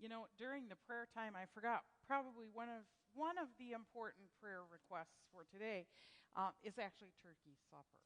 During the prayer time, I forgot probably one of the important prayer requests for today is actually turkey supper.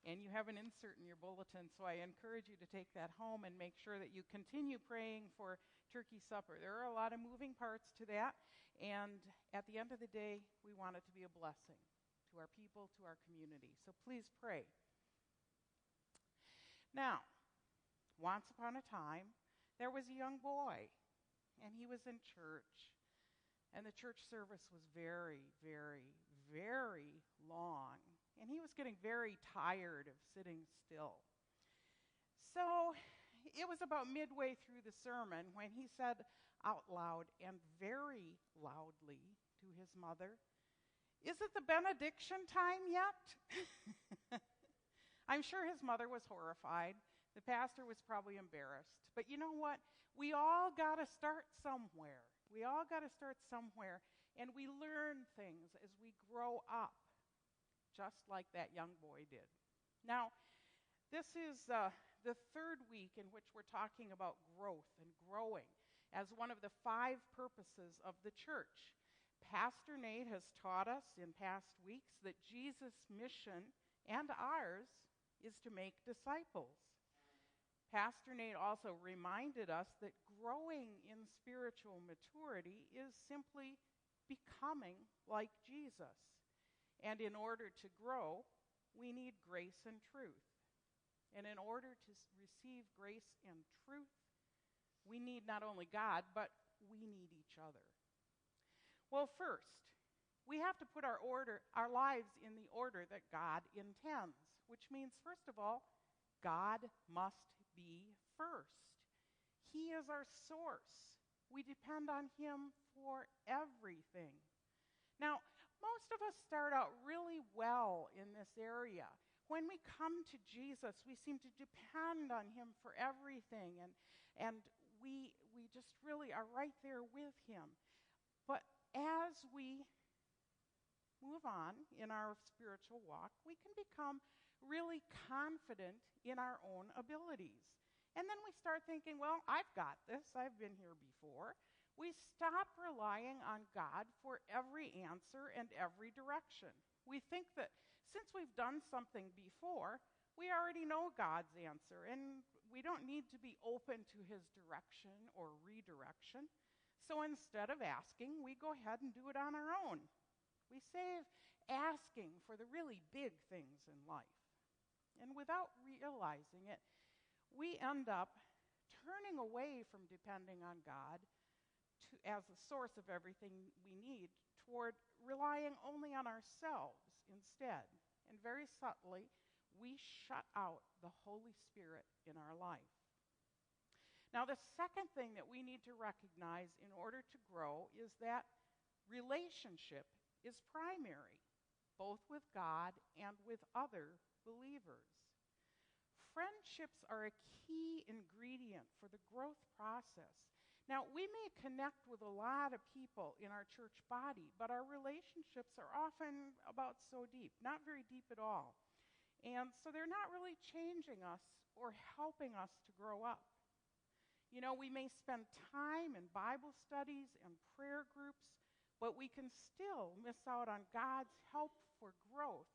And you have an insert in your bulletin, so I encourage you to take that home and make sure that you continue praying for turkey supper. There are a lot of moving parts to that, and at the end of the day, we want it to be a blessing to our people, to our community. So please pray. Now, once upon a time, there was a young boy, and he was in church. And the church service was very, very, very long. And he was getting very tired of sitting still. So it was about midway through the sermon when he said out loud and very loudly to his mother, "Is it the benediction time yet?" I'm sure his mother was horrified. The pastor was probably embarrassed. But you know what? We all got to start somewhere. We all got to start somewhere, and we learn things as we grow up, just like that young boy did. Now, this is the third week in which we're talking about growth and growing as one of the 5 purposes of the church. Pastor Nate has taught us in past weeks that Jesus' mission and ours is to make disciples. Pastor Nate also reminded us that growing in spiritual maturity is simply becoming like Jesus. And in order to grow, we need grace and truth. And in order to receive grace and truth, we need not only God, but we need each other. Well, first, we have to put our lives in the order that God intends, which means, first of all, God must be first. He is our source. We depend on Him for everything. Now, most of us start out really well in this area. When we come to Jesus, we seem to depend on Him for everything, and we just really are right there with Him. But as we move on in our spiritual walk, we can become really confident in our own abilities. And then we start thinking, well, I've got this. I've been here before. We stop relying on God for every answer and every direction. We think that since we've done something before, we already know God's answer, and we don't need to be open to His direction or redirection. So instead of asking, we go ahead and do it on our own. We save asking for the really big things in life. And without realizing it, we end up turning away from depending on God as the source of everything we need toward relying only on ourselves instead. And very subtly, we shut out the Holy Spirit in our life. Now, the second thing that we need to recognize in order to grow is that relationship is primary, both with God and with other believers. Friendships are a key ingredient for the growth process. Now, we may connect with a lot of people in our church body, but our relationships are often about so deep, not very deep at all. And so they're not really changing us or helping us to grow up. We may spend time in Bible studies and prayer groups, but we can still miss out on God's help for growth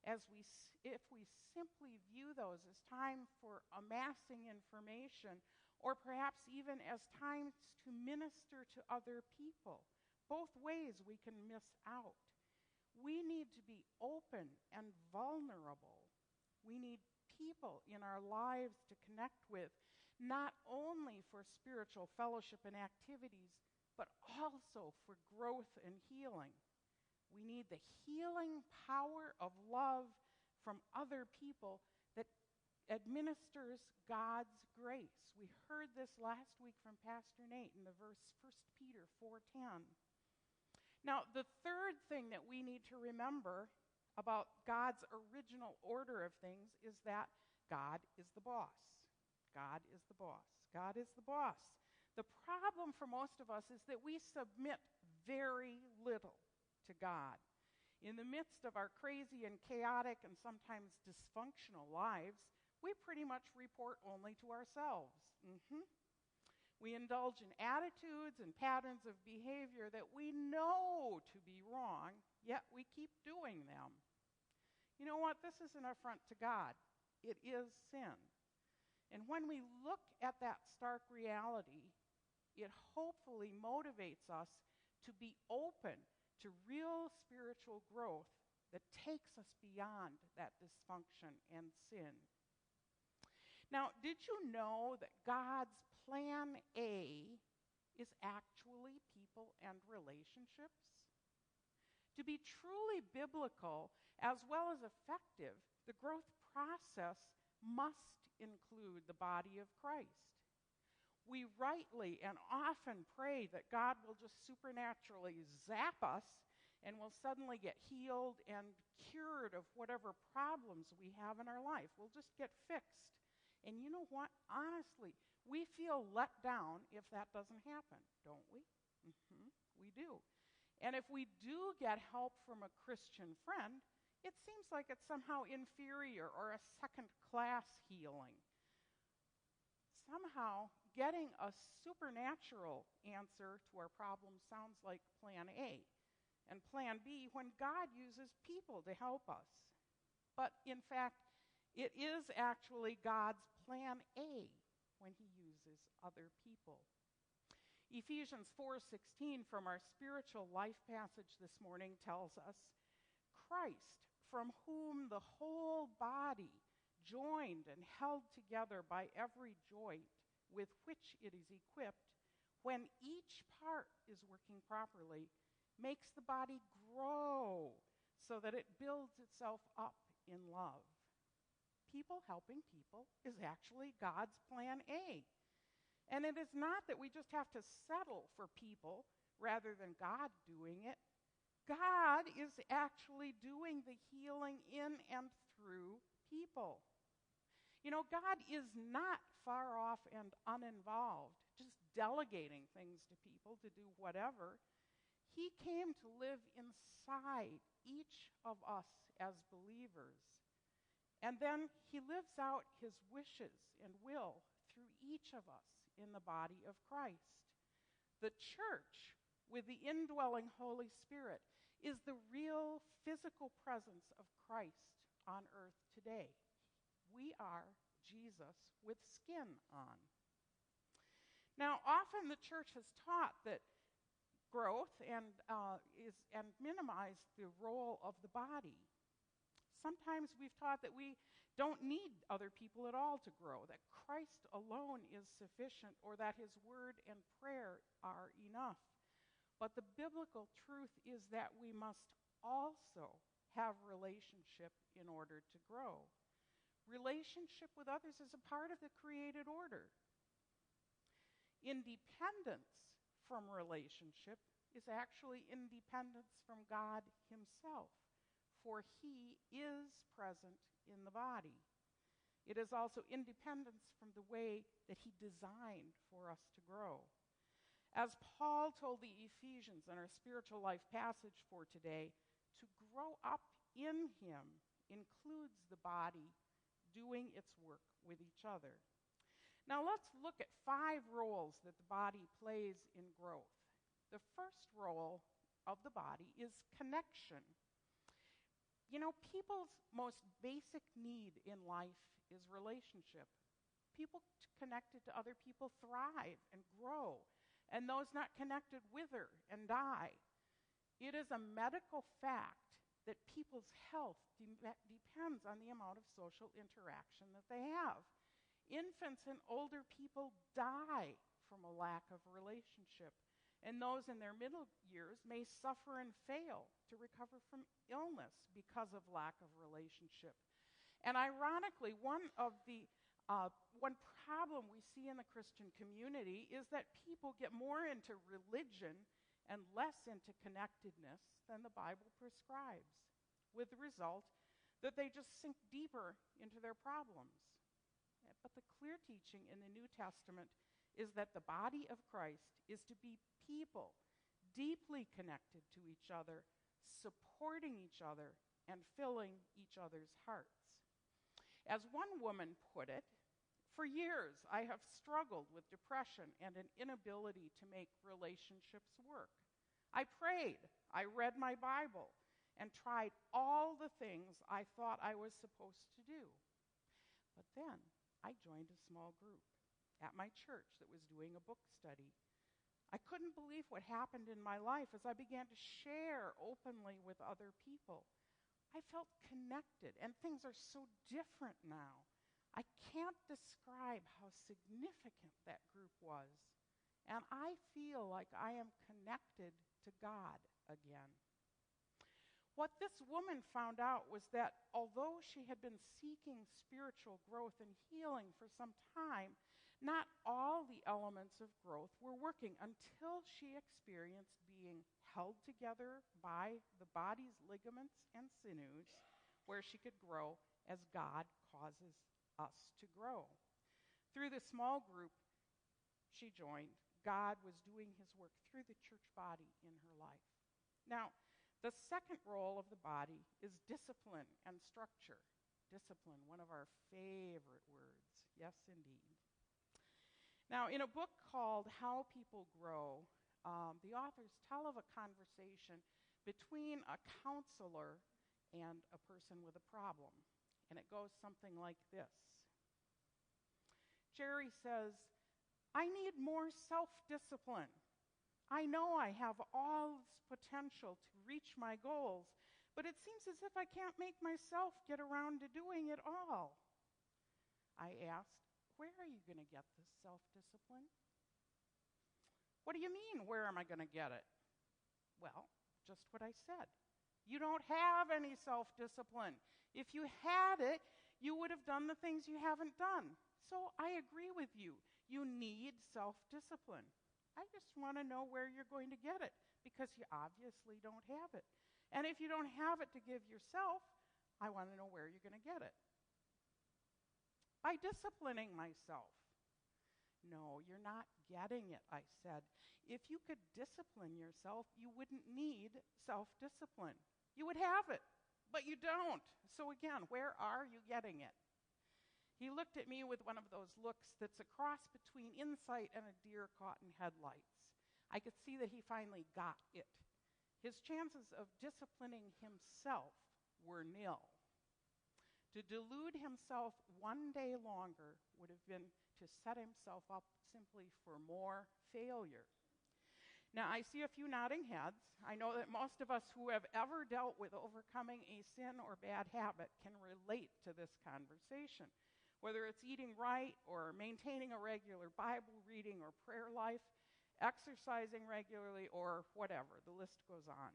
if we simply view those as time for amassing information, or perhaps even as times to minister to other people. Both ways we can miss out. We need to be open and vulnerable. We need people in our lives to connect with, not only for spiritual fellowship and activities, but also for growth and healing. We need the healing power of love from other people that administers God's grace. We heard this last week from Pastor Nate in the verse 1 Peter 4:10. Now, the third thing that we need to remember about God's original order of things is that God is the boss. God is the boss. God is the boss. The problem for most of us is that we submit very little to God. In the midst of our crazy and chaotic and sometimes dysfunctional lives, we pretty much report only to ourselves. We indulge in attitudes and patterns of behavior that we know to be wrong, yet we keep doing them. You know what? This is an affront to God. It is sin. And when we look at that stark reality, it hopefully motivates us to be open to real spiritual growth that takes us beyond that dysfunction and sin. Now, did you know that God's plan A is actually people and relationships? To be truly biblical as well as effective, the growth process must include the body of Christ. We rightly and often pray that God will just supernaturally zap us and we'll suddenly get healed and cured of whatever problems we have in our life. We'll just get fixed. And you know what? Honestly, we feel let down if that doesn't happen, don't we? We do. And if we do get help from a Christian friend, it seems like it's somehow inferior or a second-class healing. Somehow, getting a supernatural answer to our problem sounds like plan A. And plan B, when God uses people to help us. But in fact, it is actually God's plan A when he uses other people. Ephesians 4:16 from our spiritual life passage this morning tells us, Christ, from whom the whole body, joined and held together by every joint with which it is equipped, when each part is working properly, makes the body grow so that it builds itself up in love. People helping people is actually God's plan A. And it is not that we just have to settle for people rather than God doing it. God is actually doing the healing in and through people. You know, God is not far off and uninvolved, just delegating things to people to do whatever. He came to live inside each of us as believers. And then he lives out his wishes and will through each of us in the body of Christ. The church, with the indwelling Holy Spirit, is the real physical presence of Christ on earth today. We are Jesus with skin on. Now, often the church has taught that growth and minimized the role of the body. Sometimes we've taught that we don't need other people at all to grow, that Christ alone is sufficient, or that his word and prayer are enough. But the biblical truth is that we must also have relationship in order to grow. Relationship with others is a part of the created order. Independence from relationship is actually independence from God himself, for he is present in the body. It is also independence from the way that he designed for us to grow. As Paul told the Ephesians in our spiritual life passage for today, to grow up in him includes the body doing its work with each other. Now let's look at 5 roles that the body plays in growth. The first role of the body is connection. You know, people's most basic need in life is relationship. People connected to other people thrive and grow, and those not connected wither and die. It is a medical fact that people's health depends on the amount of social interaction that they have. Infants and older people die from a lack of relationship, and those in their middle years may suffer and fail to recover from illness because of lack of relationship. And ironically, one problem we see in the Christian community is that people get more into religion and less into connectedness than the Bible prescribes, with the result that they just sink deeper into their problems. But the clear teaching in the New Testament is that the body of Christ is to be people deeply connected to each other, supporting each other, and filling each other's hearts. As one woman put it, For years, I have struggled with depression and an inability to make relationships work. I prayed, I read my Bible, and tried all the things I thought I was supposed to do. But then I joined a small group at my church that was doing a book study. I couldn't believe what happened in my life as I began to share openly with other people. I felt connected, and things are so different now. I can't describe how significant that group was, and I feel like I am connected to God again. What this woman found out was that although she had been seeking spiritual growth and healing for some time, not all the elements of growth were working until she experienced being held together by the body's ligaments and sinews, where she could grow as God causes us to grow. Through the small group she joined, God was doing his work through the church body in her life. Now, the second role of the body is discipline and structure. Discipline, one of our favorite words. Yes, indeed. Now, in a book called How People Grow, the authors tell of a conversation between a counselor and a person with a problem. And it goes something like this. Jerry says, "I need more self-discipline. I know I have all this potential to reach my goals, but it seems as if I can't make myself get around to doing it all." I asked, "Where are you going to get this self-discipline?" "What do you mean, where am I going to get it?" "Well, just what I said. You don't have any self-discipline. If you had it, you would have done the things you haven't done. So I agree with you. You need self-discipline. I just want to know where you're going to get it, because you obviously don't have it. And if you don't have it to give yourself, I want to know where you're going to get it." "By disciplining myself." "No, you're not getting it," I said. "If you could discipline yourself, you wouldn't need self-discipline. You would have it, but you don't. So again, where are you getting it?" He looked at me with one of those looks that's a cross between insight and a deer caught in headlights. I could see that he finally got it. His chances of disciplining himself were nil. To delude himself one day longer would have been to set himself up simply for more failure. Now, I see a few nodding heads. I know that most of us who have ever dealt with overcoming a sin or bad habit can relate to this conversation. Whether it's eating right or maintaining a regular Bible reading or prayer life, exercising regularly, or whatever, the list goes on.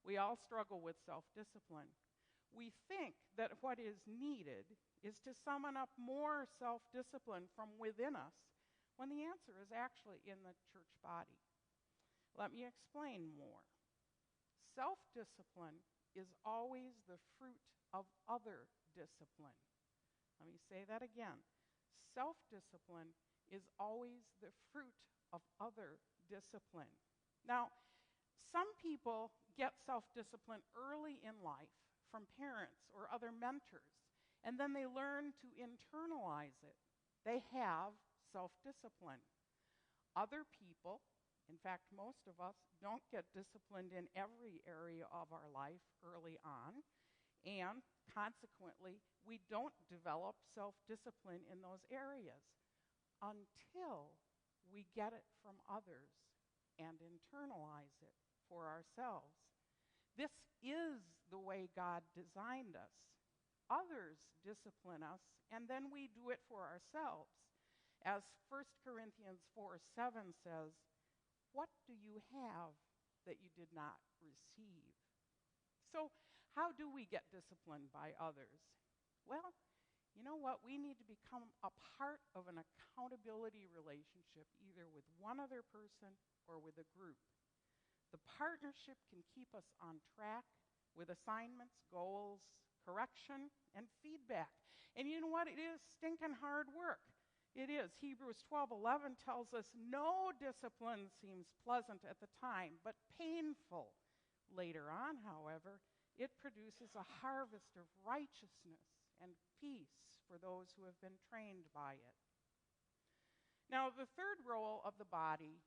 We all struggle with self-discipline. We think that what is needed is to summon up more self-discipline from within us, when the answer is actually in the church body. Let me explain more. Self-discipline is always the fruit of other discipline. Let me say that again. Self-discipline is always the fruit of other discipline. Now, some people get self-discipline early in life from parents or other mentors, and then they learn to internalize it. They have self-discipline. Other people, in fact, most of us, don't get disciplined in every area of our life early on, and consequently, we don't develop self-discipline in those areas until we get it from others and internalize it for ourselves. This is the way God designed us. Others discipline us, and then we do it for ourselves. As 1 Corinthians 4:7 says, "What do you have that you did not receive?" So, how do we get disciplined by others? Well, you know what? We need to become a part of an accountability relationship, either with one other person or with a group. The partnership can keep us on track with assignments, goals, correction, and feedback. And you know what? It is stinking hard work. It is. Hebrews 12:11 tells us, "No discipline seems pleasant at the time, but painful. Later on, however, it produces a harvest of righteousness and peace for those who have been trained by it. Now, the third role of the body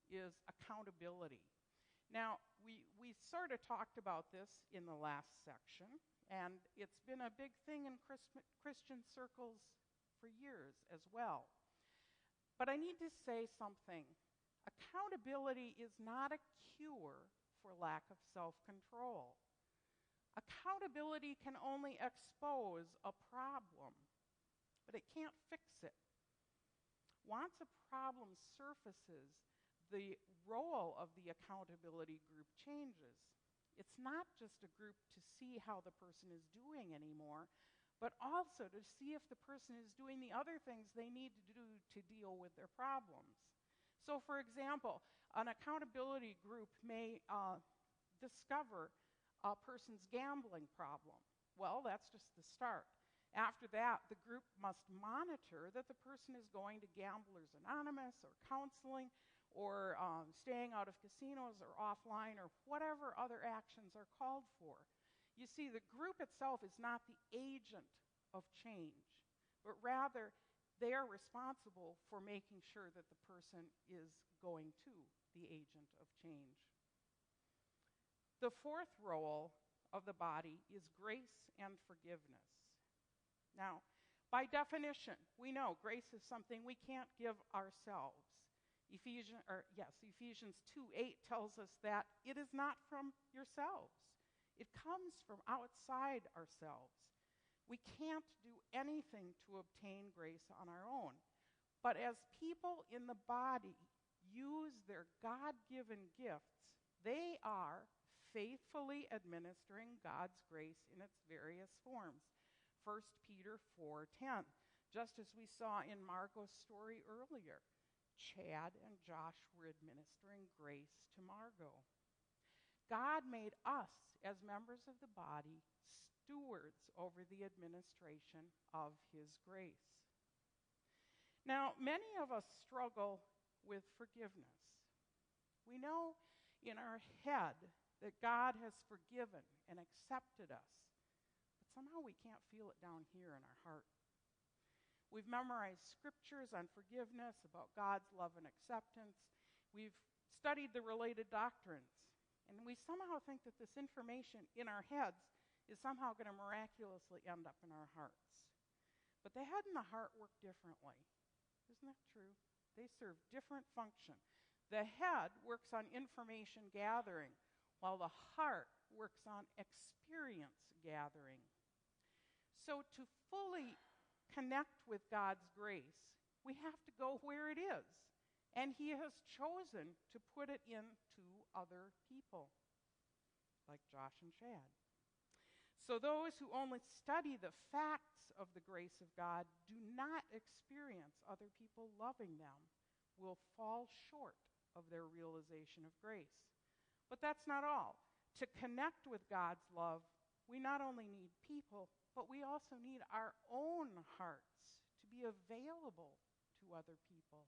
is accountability. Now, we sort of talked about this in the last section, and it's been a big thing in Christian circles for years as well. But I need to say something. Accountability is not a cure for lack of self-control. Accountability can only expose a problem, but it can't fix it. Once a problem surfaces, the role of the accountability group changes. It's not just a group to see how the person is doing anymore, but also to see if the person is doing the other things they need to do to deal with their problems. So, for example, an accountability group may discover a person's gambling problem. Well, that's just the start. After that, the group must monitor that the person is going to Gamblers Anonymous or counseling or staying out of casinos or offline or whatever other actions are called for. You see, the group itself is not the agent of change, but rather they are responsible for making sure that the person is going to the agent of change. The fourth role of the body is grace and forgiveness. Now, by definition, we know grace is something we can't give ourselves. Ephesians 2:8 tells us that it is not from yourselves. It comes from outside ourselves. We can't do anything to obtain grace on our own. But as people in the body use their God-given gifts, they are faithfully administering God's grace in its various forms. 1 Peter 4:10, just as we saw in Margot's story earlier. Chad and Josh were administering grace to Margot. God made us, as members of the body, stewards over the administration of his grace. Now, many of us struggle with forgiveness. We know in our head that God has forgiven and accepted us, but somehow we can't feel it down here in our heart. We've memorized scriptures on forgiveness, about God's love and acceptance. We've studied the related doctrines, and we somehow think that this information in our heads is somehow going to miraculously end up in our hearts. But the head and the heart work differently. Isn't that true? They serve different function. The head works on information gathering, while the heart works on experience gathering. So to fully connect with God's grace, we have to go where it is. And he has chosen to put it into other people, like Josh and Chad. So those who only study the facts of the grace of God do not experience other people loving them, will fall short of their realization of grace. But that's not all. To connect with God's love, we not only need people, but we also need our own hearts to be available to other people.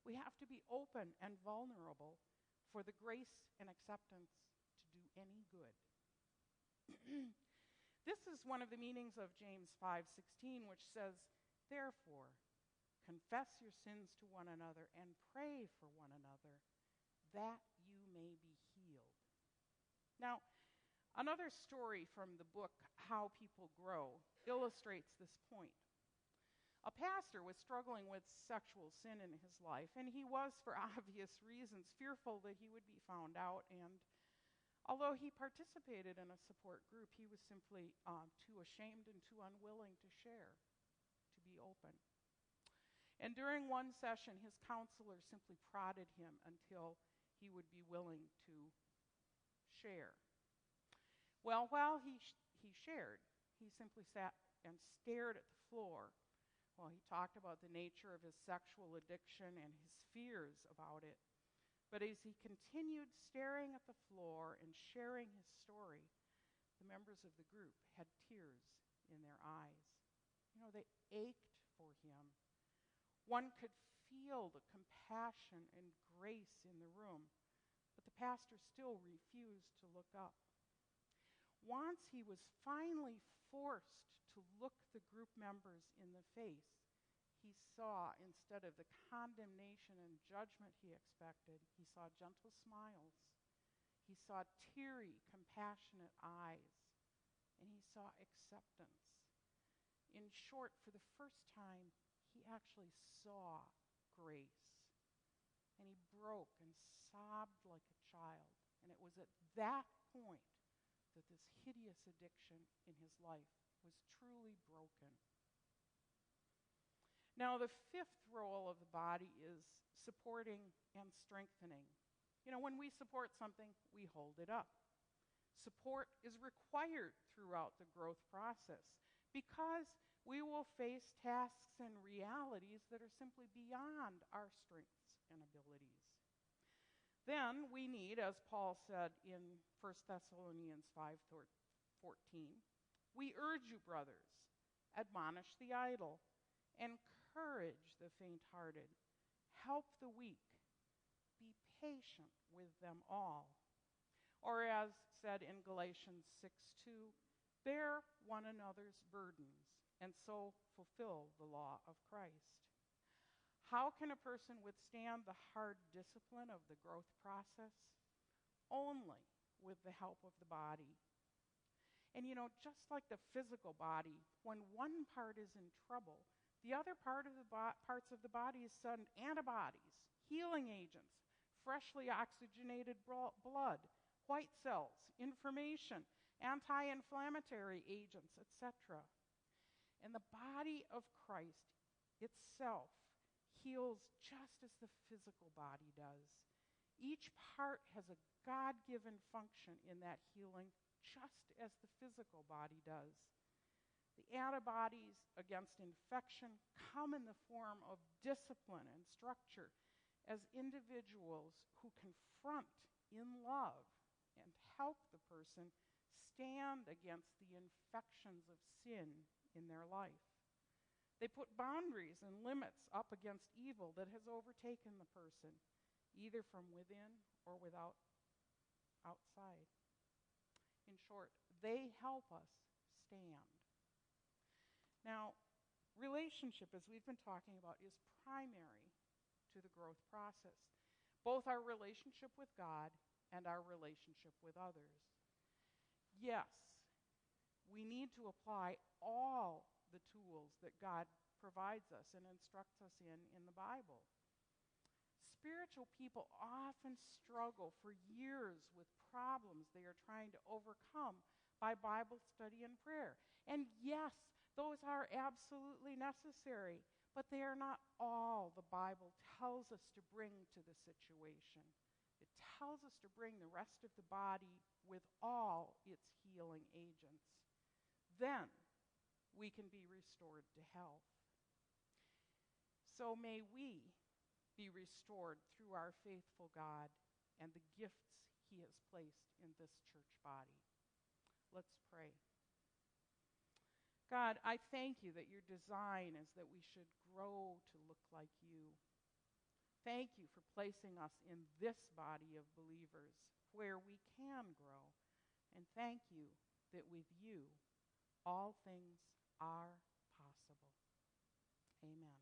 We have to be open and vulnerable for the grace and acceptance to do any good. This is one of the meanings of James 5:16, which says, "Therefore, confess your sins to one another and pray for one another, that you may be healed." Now, another story from the book How People Grow illustrates this point. A pastor was struggling with sexual sin in his life, and he was, for obvious reasons, fearful that he would be found out. And although he participated in a support group, he was simply too ashamed and too unwilling to share, to be open. And during one session, his counselor simply prodded him until he would be willing to share. Well, while he shared, he simply sat and stared at the floor while he talked about the nature of his sexual addiction and his fears about it. But as he continued staring at the floor and sharing his story, the members of the group had tears in their eyes. You know, they ached for him. One could feel the compassion and grace in the room, but the pastor still refused to look up. Once he was finally forced to to look the group members in the face, he saw, instead of the condemnation and judgment he expected, he saw gentle smiles. He saw teary, compassionate eyes. And he saw acceptance. In short, for the first time, he actually saw grace. And he broke and sobbed like a child. And it was at that point that this hideous addiction in his life was truly broken. Now, the fifth role of the body is supporting and strengthening. You know, when we support something, we hold it up. Support is required throughout the growth process because we will face tasks and realities that are simply beyond our strengths and abilities. Then we need, as Paul said in 1 Thessalonians 5:14, we urge you, brothers, admonish the idle, encourage the faint-hearted, help the weak, be patient with them all. Or as said in Galatians 6:2, bear one another's burdens, and so fulfill the law of Christ. How can a person withstand the hard discipline of the growth process? Only with the help of the body. And you know, just like the physical body, when one part is in trouble, the other parts of the body send antibodies, healing agents, freshly oxygenated blood, white cells, information, anti-inflammatory agents, etc. And the body of Christ itself heals just as the physical body does. Each part has a God-given function in that healing, just as the physical body does. The antibodies against infection come in the form of discipline and structure as individuals who confront in love and help the person stand against the infections of sin in their life. They put boundaries and limits up against evil that has overtaken the person, either from within or outside. In short, they help us stand. Now, relationship, as we've been talking about, is primary to the growth process, both our relationship with God and our relationship with others. Yes, we need to apply all the tools that God provides us and instructs us in the Bible. Spiritual people often struggle for years with problems they are trying to overcome by Bible study and prayer. And yes, those are absolutely necessary, but they are not all the Bible tells us to bring to the situation. It tells us to bring the rest of the body with all its healing agents. Then we can be restored to health. So may we be restored through our faithful God and the gifts he has placed in this church body. Let's pray. God, I thank you that your design is that we should grow to look like you. Thank you for placing us in this body of believers where we can grow. And thank you that with you, all things are possible. Amen.